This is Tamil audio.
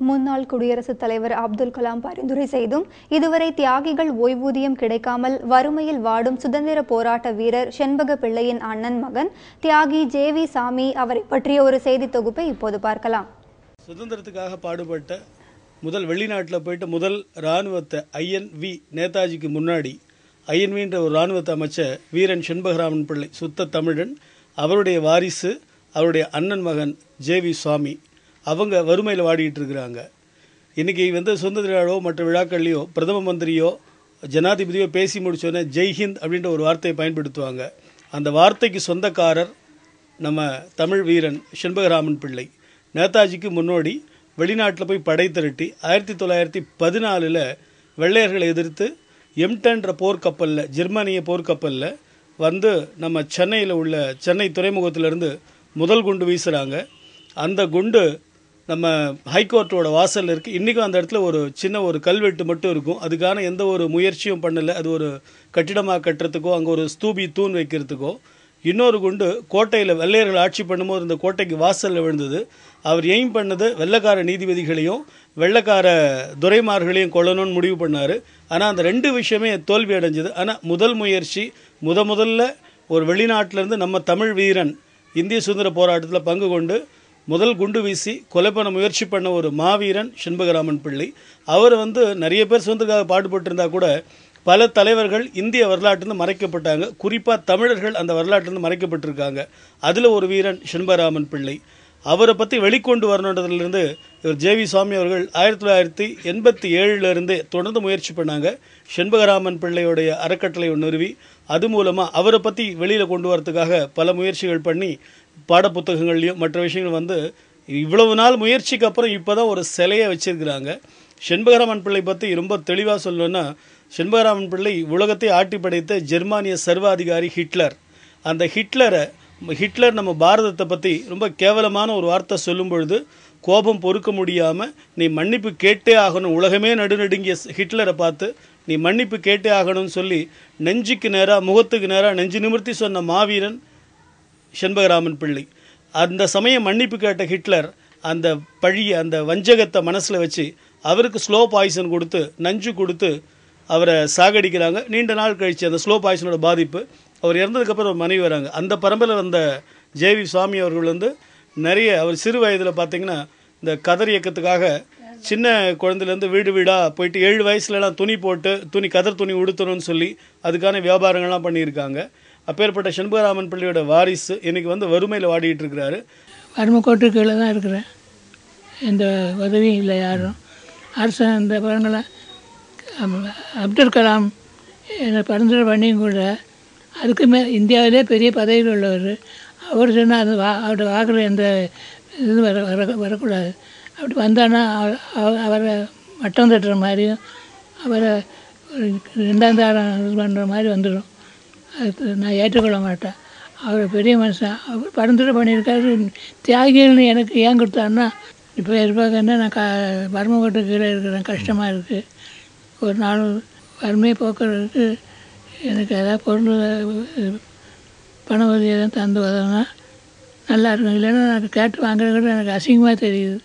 முன்னாள் குடியரசுத் தலைவர் அப்துல் கலாம் பரிந்துரை செய்தும் இதுவரை தியாகிகள் ஓய்வூதியம் கிடைக்காமல் வறுமையில் வாடும் சுதந்திர போராட்ட வீரர் செண்பக பிள்ளையின் அண்ணன் மகன் தியாகி ஜேவி சாமி அவரை பற்றிய ஒரு செய்தி தொகுப்பை இப்போது பார்க்கலாம். சுதந்திரத்துக்காக பாடுபட்ட முதல் வெளிநாட்டில் போயிட்டு முதல் இராணுவத்தை ஐஎன்வி நேதாஜிக்கு முன்னாடி ஐஎன்வின்ற ஒரு இராணுவத்தை அமைச்ச வீரன் செண்பகராமன் பிள்ளை சுத்த தமிழன். அவருடைய வாரிசு அவருடைய அண்ணன் மகன் ஜேவி சுவாமி அவங்க வறுமையில் வாடிக்கிட்டு இருக்கிறாங்க. இன்றைக்கி சுதந்திர விழாவோ மற்ற விழாக்கள்லையோ பிரதம மந்திரியோ ஜனாதிபதியோ பேசி முடிச்சோன்னே ஜெய்ஹிந்த் அப்படின்ற ஒரு வார்த்தையை பயன்படுத்துவாங்க. அந்த வார்த்தைக்கு சொந்தக்காரர் நம்ம தமிழ் வீரன் செண்பகராமன் பிள்ளை. நேதாஜிக்கு முன்னோடி வெளிநாட்டில் போய் படை திரட்டி 1914 வெள்ளையர்களை எதிர்த்து எம்டன்ற போர்க்கப்பலில் ஜெர்மனிய போர்க்கப்பலில் நம்ம சென்னையில் உள்ள சென்னை துறைமுகத்திலிருந்து முதல் குண்டு வீசுகிறாங்க. அந்த குண்டு நம்ம ஹைகோர்ட்டோட வாசலில் இருக்குது. இன்றைக்கும் அந்த இடத்துல ஒரு சின்ன ஒரு கல்வெட்டு மட்டும் இருக்கும். அதுக்கான எந்த ஒரு முயற்சியும் பண்ணலை. அது ஒரு கட்டிடமாக கட்டுறதுக்கோ அங்கே ஒரு ஸ்தூபி தூண் வைக்கிறதுக்கோ. இன்னொரு குண்டு கோட்டையில் வெள்ளையர்கள் ஆட்சி பண்ணும்போது இந்த கோட்டைக்கு வாசலில் விழுந்தது. அவர் எய்ம் பண்ணது வெள்ளைக்கார நீதிபதிகளையும் வெள்ளைக்கார துரைமார்களையும் கொல்லணும்னு முடிவு பண்ணார். ஆனால் அந்த ரெண்டு விஷயமே தோல்வி அடைஞ்சது. ஆனால் முதல் முயற்சி முதல்ல ஒரு வெளிநாட்டிலேருந்து நம்ம தமிழ் வீரன் இந்திய சுதந்திர போராட்டத்தில் பங்கு கொண்டு முதல் குண்டு வீசி கொலை பண்ண முயற்சி பண்ண ஒரு மாவீரன் செண்பகராமன் பிள்ளை. அவர் நிறைய பேர் சுதந்திரத்துக்காக பாடுபட்டிருந்தா கூட பல தலைவர்கள் இந்திய வரலாற்றிலிருந்து மறைக்கப்பட்டாங்க. குறிப்பாக தமிழர்கள் அந்த வரலாற்றிலிருந்து மறைக்கப்பட்டிருக்காங்க. அதில் ஒரு வீரன் செண்பகராமன் பிள்ளை. அவரை பற்றி வெளிக்கொண்டு வரணுன்றதுலேருந்து இவர் ஜேவி சுவாமி அவர்கள் 1987 தொடர்ந்து முயற்சி பண்ணாங்க. செண்பகராமன் பிள்ளையுடைய அறக்கட்டளை நிறுவி அது மூலமாக அவரை பற்றி வெளியில் கொண்டு வரதுக்காக பல முயற்சிகள் பண்ணி பாடப்புத்தகங்கள்லையும் மற்ற விஷயங்கள் இவ்வளவு நாள் முயற்சிக்கு அப்புறம் இப்போ தான் ஒரு சிலையை வச்சிருக்கிறாங்க. செண்பகராமன் பிள்ளை பற்றி ரொம்ப தெளிவாக சொல்லணும்னா, செண்பகராமன் பிள்ளை உலகத்தை ஆட்டி படைத்த ஜெர்மானிய சர்வாதிகாரி ஹிட்லர். அந்த ஹிட்லர் நம்ம பாரதத்தை பற்றி ரொம்ப கேவலமான ஒரு வார்த்தை சொல்லும் பொழுது கோபம் பொறுக்க முடியாமல் நீ மன்னிப்பு கேட்டே ஆகணும், உலகமே நடுநடுங்கிய ஹிட்லரை பார்த்து நீ மன்னிப்பு கேட்டே ஆகணும்னு சொல்லி நெஞ்சுக்கு நேராக முகத்துக்கு நேராக நெஞ்சு நிமிர்த்தி சொன்ன மாவீரன் செண்பகராமன் பிள்ளை. அந்த சமயம் மன்னிப்பு கேட்ட ஹிட்லர் அந்த பழியை அந்த வஞ்சகத்தை மனசில் வச்சு அவருக்கு ஸ்லோ பாய்சன் கொடுத்து நஞ்சு கொடுத்து அவரை சாகடிக்கிறாங்க. நீண்ட நாள் கழித்து அந்த ஸ்லோ பாய்சனோட பாதிப்பு அவர் இறந்ததுக்கப்புறம் ஒரு மனைவி வராங்க. அந்த பரம்பரையில் வந்த ஜேவி சுவாமி அவர்கள் நிறைய அவர் சிறு வயதில் பார்த்திங்கன்னா இந்த கதர் இயக்கத்துக்காக சின்ன குழந்தையிலேருந்து வீடு வீடாக போயிட்டு 7 வயசுலலாம் துணி போட்டு கதர் துணி உடுத்தணும்னு சொல்லி அதுக்கான வியாபாரங்கள்லாம் பண்ணியிருக்காங்க. அப்பேற்பட்ட செண்பகராமன் பிள்ளையோட வாரிசு இன்றைக்கி வறுமையில் வாடிட்டு இருக்கிறாரு. வறுமை கோட்டு கீழே தான் இருக்கிறேன். எந்த உதவியும் இல்லை யாரும். அரசு இந்த படங்களை அப்துல் கலாம் என்னை பரிந்துரை பண்ணியும் கூட அதுக்குமே இந்தியாவிலே பெரிய பதவியில் உள்ளவர். அவர் சொன்னால் அது அவருடைய வாக்கில் எந்த இது வரக்கூடாது. அப்படி வந்தானா அவரை மட்டம் தட்டுற மாதிரியும் அவரை 2ஆம் தரம் இது பண்ணுற மாதிரி வந்துடும். அது நான் ஏற்றுக்கொள்ள மாட்டேன். அவர் பெரிய மனுஷன். அவர் பரிந்துரை பண்ணியிருக்காரு. தியாகிகள்னு எனக்கு ஏன் கொடுத்தாருன்னா, இப்போ இருப்பாங்கன்னா நான் வறுமை கோட்டு கீழே இருக்கிறேன், கஷ்டமாக இருக்குது. ஒரு நாள் வறுமையை போக்குறதுக்கு எனக்கு ஏதாவது பொருள் பண உதவி எதாவது தந்து உதவுனா நல்லா இருக்கும். இல்லைன்னா எனக்கு கேட்டு வாங்குறது கூட எனக்கு அசிங்கமாக தெரியுது.